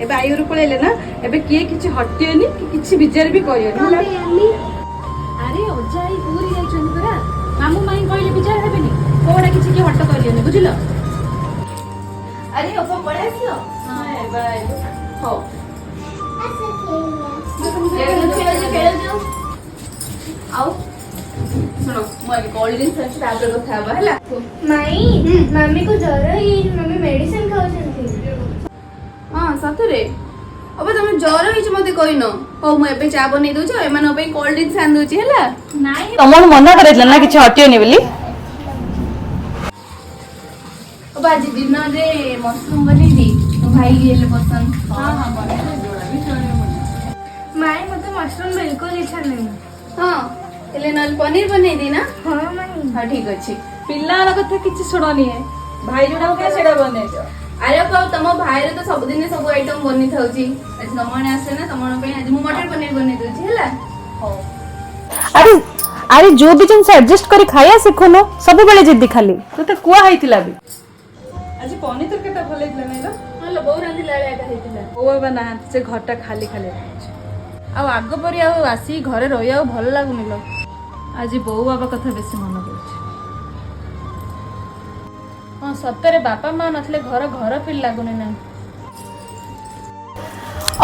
एबे आई घर पळेले ना एबे किए किछि हटियनी कि किछि विचार भी करियनी अरे ओजा आई पूरी जाइछन परा मामू माई कहले विचार हेबेनी कोडा किछि कि हट करियनी बुझिलो अरे ओपा पळे आसियो हां बाय हो आओ सुनो मोर कोल्ड ड्रिंक्स अछि तापर कथा हबा हला माई मम्मी को ज्वर है मम्मी मेडिसिन खाउछन हां सतरे अब तुम ज्वर होइछ मते कहिनो हो मु एबे चा बनै दउ छ एमान ओबे कोल्ड ड्रिंक्स आन दउ छी हला नाही तमन मना करैतला ना किछ हटियोनी बोली अब आज दिन रे मशरूम बनै दी तो भाई गेले पसंद हां हां बनै जोड़ा भी चले माई मते मशरूम बिल्कुल इच्छा नहीं हां हेले नल पनीर बनै दी ना हां माई हां ठीक अछि पिल्ला कथा किछ सुननी है भाई जोड़ा के सेडा बनै छ अरे पाऊ तम भाई रे तो सब दिन सब आइटम बनी थाउची आज तमने आसे ना तमन पे आज मु मटर पनीर बनै दउ छी हला हो अरे अरे जो भी जन से एडजस्ट करी खाया सिखो न सब बेले जिद्दी खाली तो कुआ हाइतिला भी आज पनीर तरकारीटा भले इतला नै ल हलो बौ रांधी लाळे आका हेतिला ओ बाबा ना से घरटा खाली खाली आ आग परी आ आसी घरे रहिया भल लागुनी ल आज बौ बाबा कथा बेसी मन पड़छ हां सत्तरे बापा मां नथले घर घर फील लागुनी ना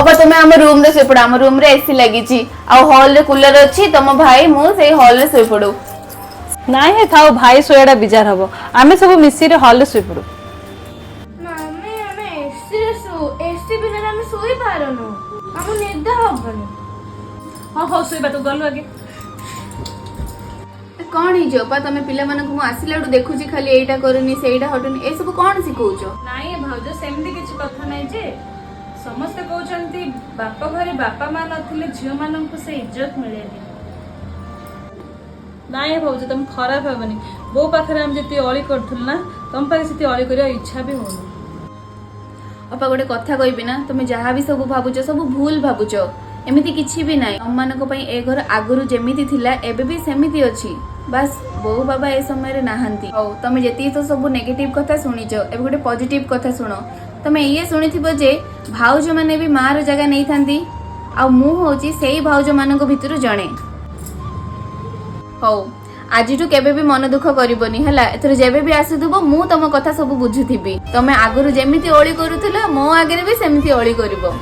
अब तुम आम रूम रे सोपड़ आम रूम रे एसी लगी छी आ हॉल रे कूलर अछि तम भाई मु से हॉल रे सोपड़ू नाही हे थाओ भाई सोयाडा बिजार हबो आमे सब मिसी रे हॉल रे सोपड़ू मम्मी हमें एसी बिना हम सोई पारनो हम निद हबनी हां हो सोइबा तो गलु आगे कौन ही जो पा तमे पिला मन को आसिलाडू देखु छी खाली एटा करनी सेटा हटनी ए सब कौन सिखौचो नाई भाउज सेमती किछि कथा नै जे समस्त कहउचंती बापा घरे बापा मां नथिले झियो मानन को से इज्जत मिलेनी नाही भाउज तुम खराब हेबनी बो पाखरे हम जति अळी करथुल ना तुम पाखे सेति अळी करिया इच्छा भी होनी अपा गोटे कथा कहबी ना तुम जहाँ भी सब भाबुचो सब भूल भाबुचो एमिति किछि भी नाही हम मानको पई ए घर आगुरु जेमिति थिला एबे भी सेमिति अछि बस बो बाबा ए समय रे नाहंती हो तमे जेति तो सब नेगेटिव कथा सुनिचो एबे गोटे पॉजिटिव कथा सुनो तमे ये सुनिथिबो जे भाउज माने भी मार जगह नै थांती आ मु होची सेही भाउज मानको भितरु जणे हो आजिटू केबे भी मन दुख करिवनी हला एथरे जेबे भी आसुथबो मु तम कथा सब बुझुथिबी तमे आगुरु जेमिति ओळी करूथिला मो आगरे भी सेमिति ओळी करिवो